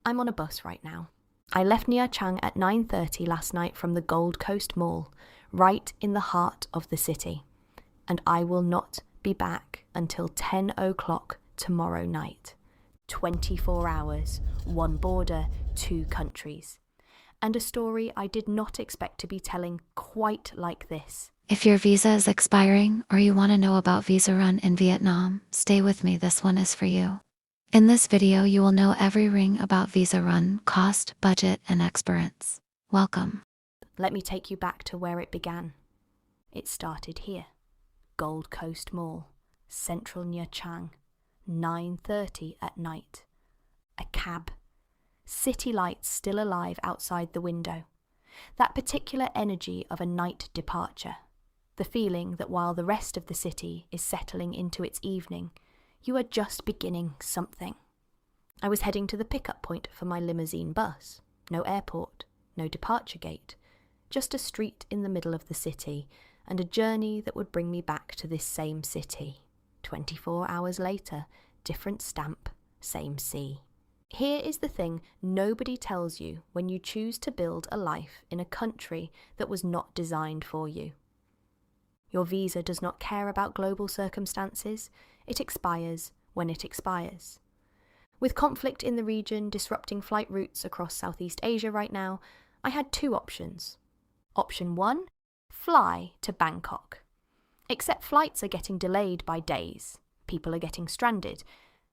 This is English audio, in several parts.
I'm on a bus right now. I left Nha Trang at 9:30 last night from the Gold Coast Mall, right in the heart of the city, and I will not be back until 10 o'clock tomorrow night. 24 hours, one border, two countries. And a story I did not expect to be telling quite like this. If your visa is expiring or you want to know about Visa Run in Vietnam, stay with me, this one is for you. In this video, you will know every ring about Visa Run, cost, budget, and experience. Welcome. Let me take you back to where it began. It started here. Gold Coast Mall, central Nha Trang, 9:30 at night. A cab. City lights still alive outside the window. That particular energy of a night departure. The feeling that while the rest of the city is settling into its evening, you are just beginning something. I was heading to the pickup point for my limousine bus. No airport, no departure gate, just a street in the middle of the city and a journey that would bring me back to this same city. 24 hours later, different stamp, same sea. Here is the thing nobody tells you when you choose to build a life in a country that was not designed for you. Your visa does not care about global circumstances. It expires when it expires. With conflict in the region disrupting flight routes across Southeast Asia right now, I had two options. Option 1, fly to Bangkok. Except flights are getting delayed by days. People are getting stranded.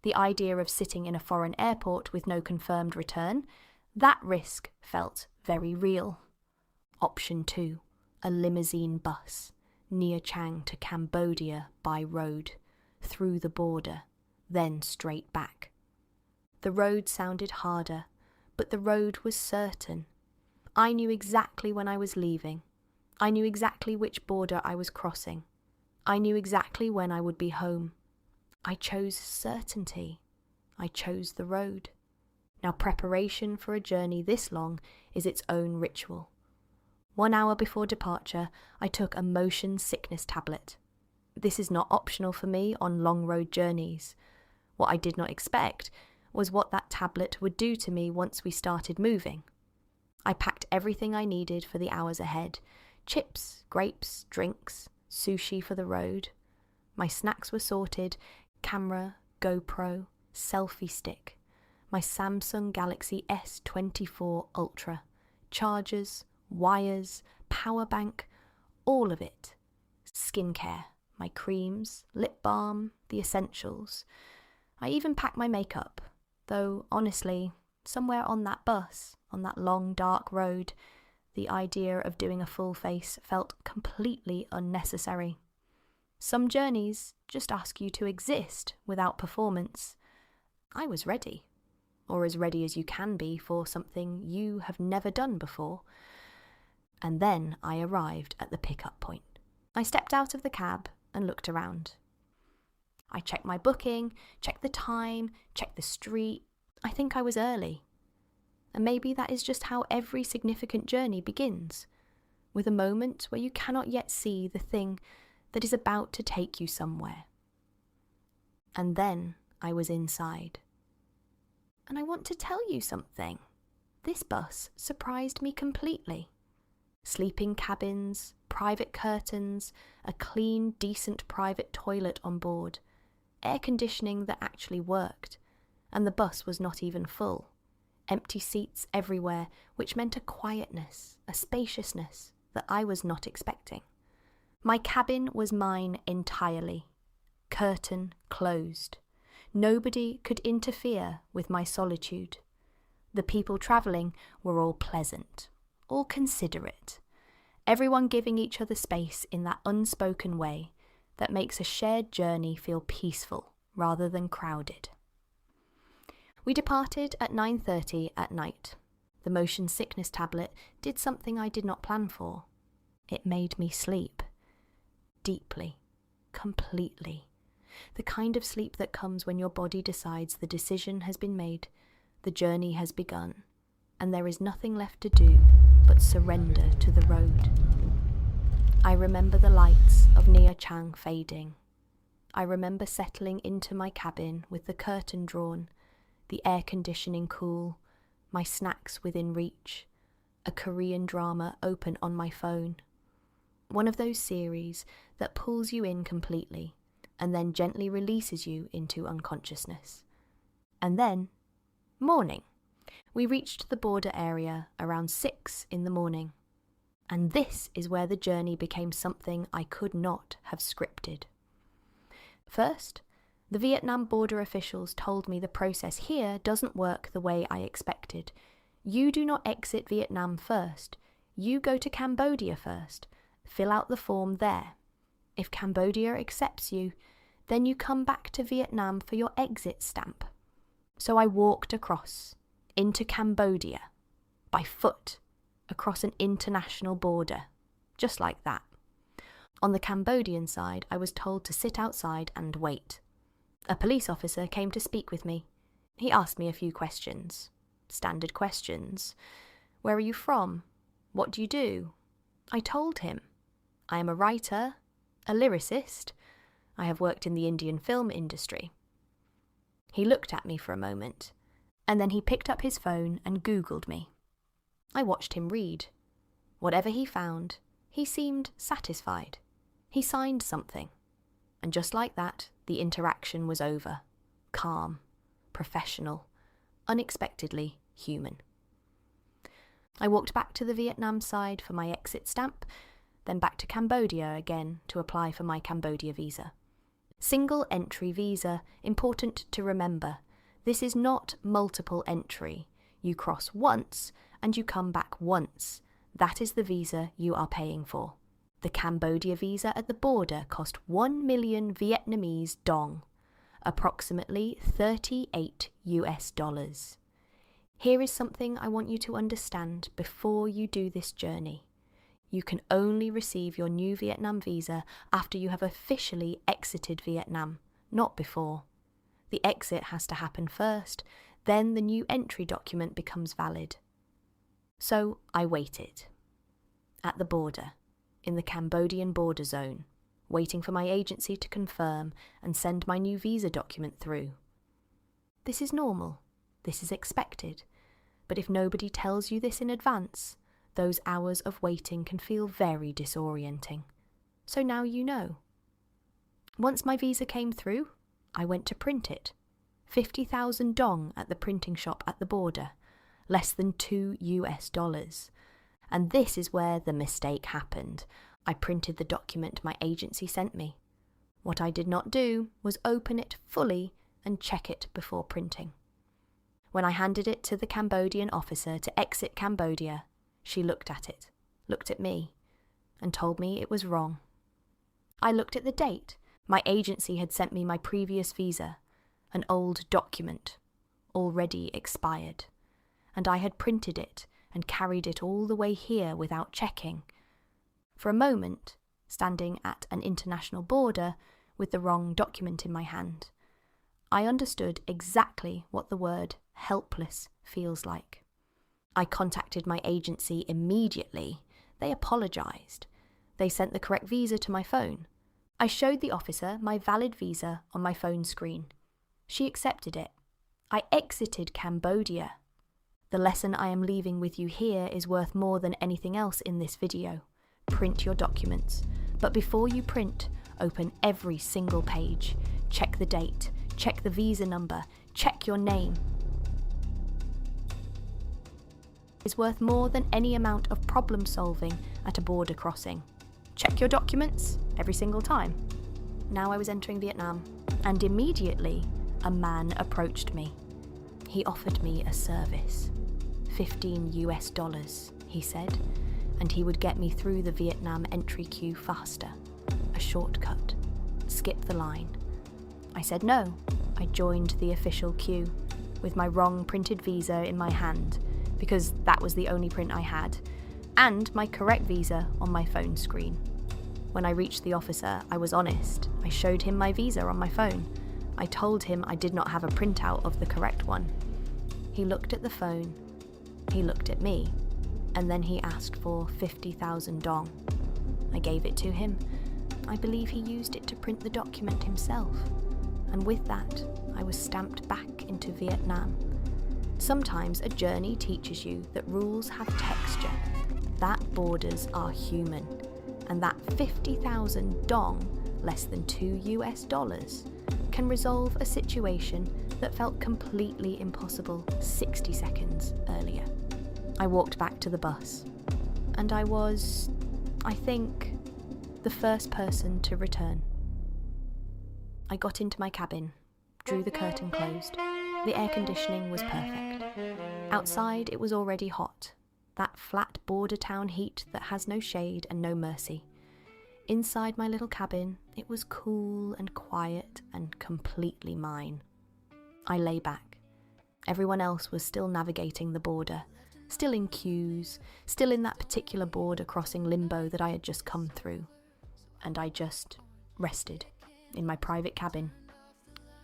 The idea of sitting in a foreign airport with no confirmed return, that risk felt very real. Option 2, a limousine bus, Nha Trang to Cambodia by road, through the border, then straight back. The road sounded harder, but the road was certain. I knew exactly when I was leaving. I knew exactly which border I was crossing. I knew exactly when I would be home. I chose certainty. I chose the road. Now, preparation for a journey this long is its own ritual. 1 hour before departure, I took a motion sickness tablet. This is not optional for me on long road journeys. What I did not expect was what that tablet would do to me once we started moving. I packed everything I needed for the hours ahead: chips, grapes, drinks, sushi for the road. My snacks were sorted: camera, GoPro, selfie stick, my Samsung Galaxy S24 Ultra, chargers, wires, power bank, all of it. Skincare, my creams, lip balm, the essentials. I even packed my makeup, though honestly, somewhere on that bus, on that long dark road, the idea of doing a full face felt completely unnecessary. Some journeys just ask you to exist without performance. I was ready, or as ready as you can be for something you have never done before. And then I arrived at the pickup point. I stepped out of the cab and looked around. I checked my booking, checked the time, checked the street. I think I was early. And maybe that is just how every significant journey begins, with a moment where you cannot yet see the thing that is about to take you somewhere. And then I was inside. And I want to tell you something. This bus surprised me completely. Sleeping cabins, private curtains, a clean, decent private toilet on board, air conditioning that actually worked, and the bus was not even full. Empty seats everywhere, which meant a quietness, a spaciousness that I was not expecting. My cabin was mine entirely. Curtain closed. Nobody could interfere with my solitude. The people travelling were all pleasant, all considerate, everyone giving each other space in that unspoken way that makes a shared journey feel peaceful rather than crowded. We departed at 9:30 at night. The motion sickness tablet did something I did not plan for. It made me sleep. Deeply, completely. The kind of sleep that comes when your body decides the decision has been made, the journey has begun, and there is nothing left to do but surrender to the road. I remember the lights of Nha Trang fading. I remember settling into my cabin with the curtain drawn, the air conditioning cool, my snacks within reach, a Korean drama open on my phone. One of those series that pulls you in completely and then gently releases you into unconsciousness. And then, morning. We reached the border area around 6 in the morning. And this is where the journey became something I could not have scripted. First, the Vietnam border officials told me the process here doesn't work the way I expected. You do not exit Vietnam first. You go to Cambodia first. Fill out the form there. If Cambodia accepts you, then you come back to Vietnam for your exit stamp. So I walked across, into Cambodia, by foot, across an international border, just like that. On the Cambodian side, I was told to sit outside and wait. A police officer came to speak with me. He asked me a few questions. Standard questions. Where are you from? What do you do? I told him. I am a writer, a lyricist. I have worked in the Indian film industry. He looked at me for a moment, and then he picked up his phone and Googled me. I watched him read. Whatever he found, he seemed satisfied. He signed something. And just like that, the interaction was over. Calm, professional, unexpectedly human. I walked back to the Vietnam side for my exit stamp, then back to Cambodia again to apply for my Cambodia visa. Single entry visa, important to remember. This is not multiple entry. You cross once and you come back once. That is the visa you are paying for. The Cambodia visa at the border cost 1 million Vietnamese dong, approximately $38. Here is something I want you to understand before you do this journey. You can only receive your new Vietnam visa after you have officially exited Vietnam, not before. The exit has to happen first, then the new entry document becomes valid. So I waited. At the border, in the Cambodian border zone, waiting for my agency to confirm and send my new visa document through. This is normal. This is expected. But if nobody tells you this in advance, those hours of waiting can feel very disorienting. So now you know. Once my visa came through, I went to print it. 50,000 dong at the printing shop at the border, less than $2. And this is where the mistake happened. I printed the document my agency sent me. What I did not do was open it fully and check it before printing. When I handed it to the Cambodian officer to exit Cambodia, she looked at it, looked at me, and told me it was wrong. I looked at the date. My agency had sent me my previous visa, an old document, already expired, and I had printed it and carried it all the way here without checking. For a moment, standing at an international border with the wrong document in my hand, I understood exactly what the word helpless feels like. I contacted my agency immediately. They apologised. They sent the correct visa to my phone. I showed the officer my valid visa on my phone screen. She accepted it. I exited Cambodia. The lesson I am leaving with you here is worth more than anything else in this video. Print your documents. But before you print, open every single page. Check the date. Check the visa number. Check your name. Is worth more than any amount of problem solving at a border crossing. Check your documents every single time. Now I was entering Vietnam, and immediately a man approached me. He offered me a service. $15, he said, and he would get me through the Vietnam entry queue faster. A shortcut. Skip the line. I said no. I joined the official queue with my wrong printed visa in my hand, because that was the only print I had, and my correct visa on my phone screen. When I reached the officer, I was honest. I showed him my visa on my phone. I told him I did not have a printout of the correct one. He looked at the phone, he looked at me, and then he asked for 50,000 dong. I gave it to him. I believe he used it to print the document himself, and with that, I was stamped back into Vietnam. Sometimes a journey teaches you that rules have texture, that borders are human, and that 50,000 dong, less than $2, can resolve a situation that felt completely impossible 60 seconds earlier. I walked back to the bus, and I was, I think, the first person to return. I got into my cabin, drew the curtain closed. The air conditioning was perfect. Outside it was already hot, that flat border town heat that has no shade and no mercy. Inside my little cabin, it was cool and quiet and completely mine. I lay back. Everyone else was still navigating the border, still in queues, still in that particular border crossing limbo that I had just come through. And I just rested in my private cabin.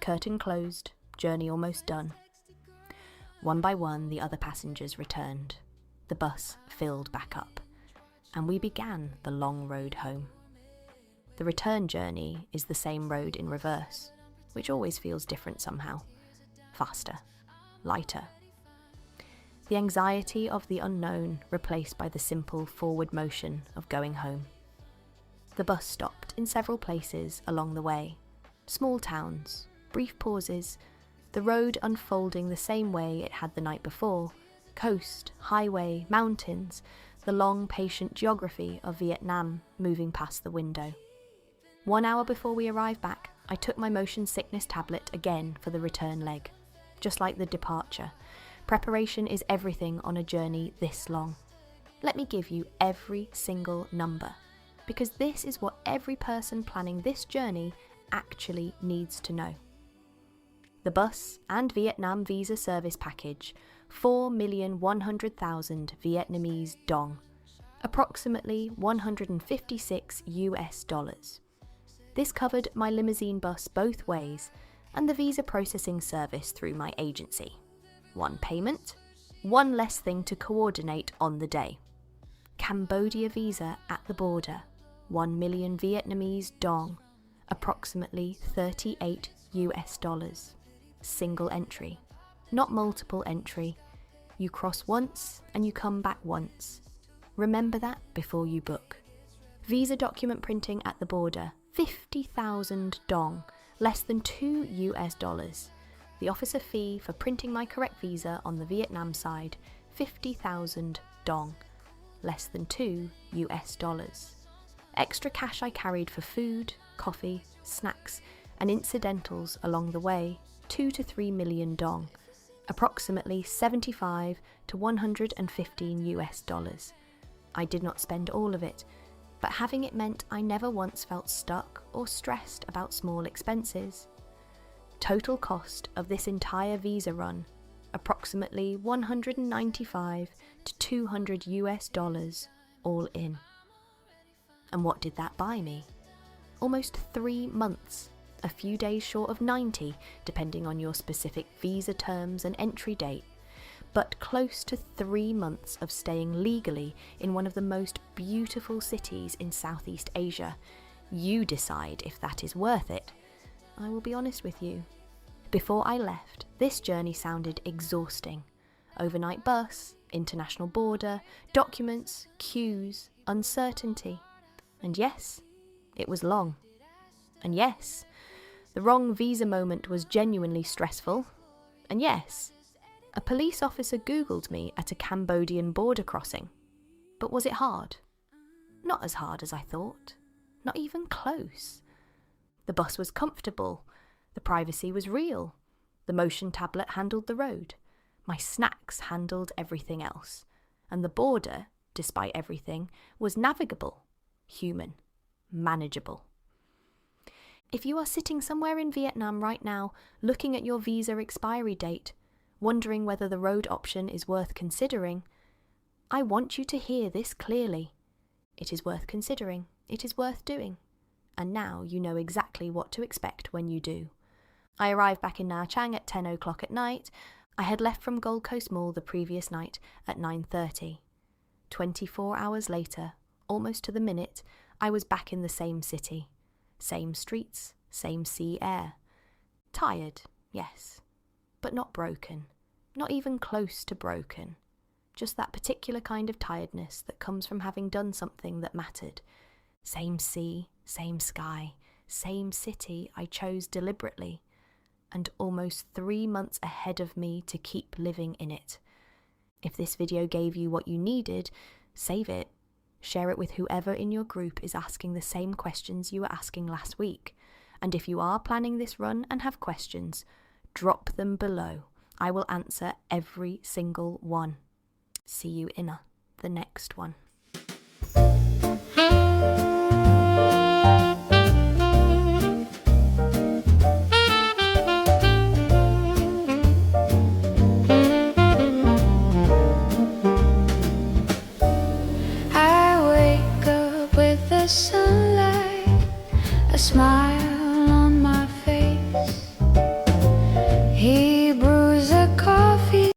Curtain closed, journey almost done. One by one, the other passengers returned. The bus filled back up, and we began the long road home. The return journey is the same road in reverse, which always feels different somehow. Faster, lighter. The anxiety of the unknown replaced by the simple forward motion of going home. The bus stopped in several places along the way. Small towns, brief pauses, the road unfolding the same way it had the night before. Coast, highway, mountains, the long, patient geography of Vietnam moving past the window. 1 hour before we arrived back, I took my motion sickness tablet again for the return leg. Just like the departure, preparation is everything on a journey this long. Let me give you every single number, because this is what every person planning this journey actually needs to know. The bus and Vietnam visa service package, 4,100,000 Vietnamese dong, approximately $156. This covered my limousine bus both ways and the visa processing service through my agency. One payment, one less thing to coordinate on the day. Cambodia visa at the border, 1 million Vietnamese dong, approximately $38. Single entry, not multiple entry. You cross once and you come back once. Remember that before you book. Visa document printing at the border, 50,000 dong, less than $2. The officer fee for printing my correct visa on the Vietnam side, 50,000 dong, less than $2. Extra cash I carried for food, coffee, snacks, and incidentals along the way, 2 to 3 million dong, approximately $75 to $115. I did not spend all of it, but having it meant I never once felt stuck or stressed about small expenses. Total cost of this entire visa run, approximately $195 to $200 all in. And what did that buy me? Almost 3 months. A few days short of 90, depending on your specific visa terms and entry date, but close to 3 months of staying legally in one of the most beautiful cities in Southeast Asia. You decide if that is worth it. I will be honest with you. Before I left, this journey sounded exhausting. Overnight bus, international border, documents, queues, uncertainty. And yes, it was long. And yes, the wrong visa moment was genuinely stressful. And yes, a police officer Googled me at a Cambodian border crossing. But was it hard? Not as hard as I thought. Not even close. The bus was comfortable. The privacy was real. The motion tablet handled the road. My snacks handled everything else. And the border, despite everything, was navigable, human, manageable. If you are sitting somewhere in Vietnam right now, looking at your visa expiry date, wondering whether the road option is worth considering, I want you to hear this clearly. It is worth considering. It is worth doing. And now you know exactly what to expect when you do. I arrived back in Nha Trang at 10 o'clock at night. I had left from Gold Coast Mall the previous night at 9:30. 24 hours later, almost to the minute, I was back in the same city. Same streets, same sea air. Tired, yes, but not broken. Not even close to broken. Just that particular kind of tiredness that comes from having done something that mattered. Same sea, same sky, same city I chose deliberately, and almost 3 months ahead of me to keep living in it. If this video gave you what you needed, save it. Share it with whoever in your group is asking the same questions you were asking last week. And if you are planning this run and have questions, drop them below. I will answer every single one. See you in the next one.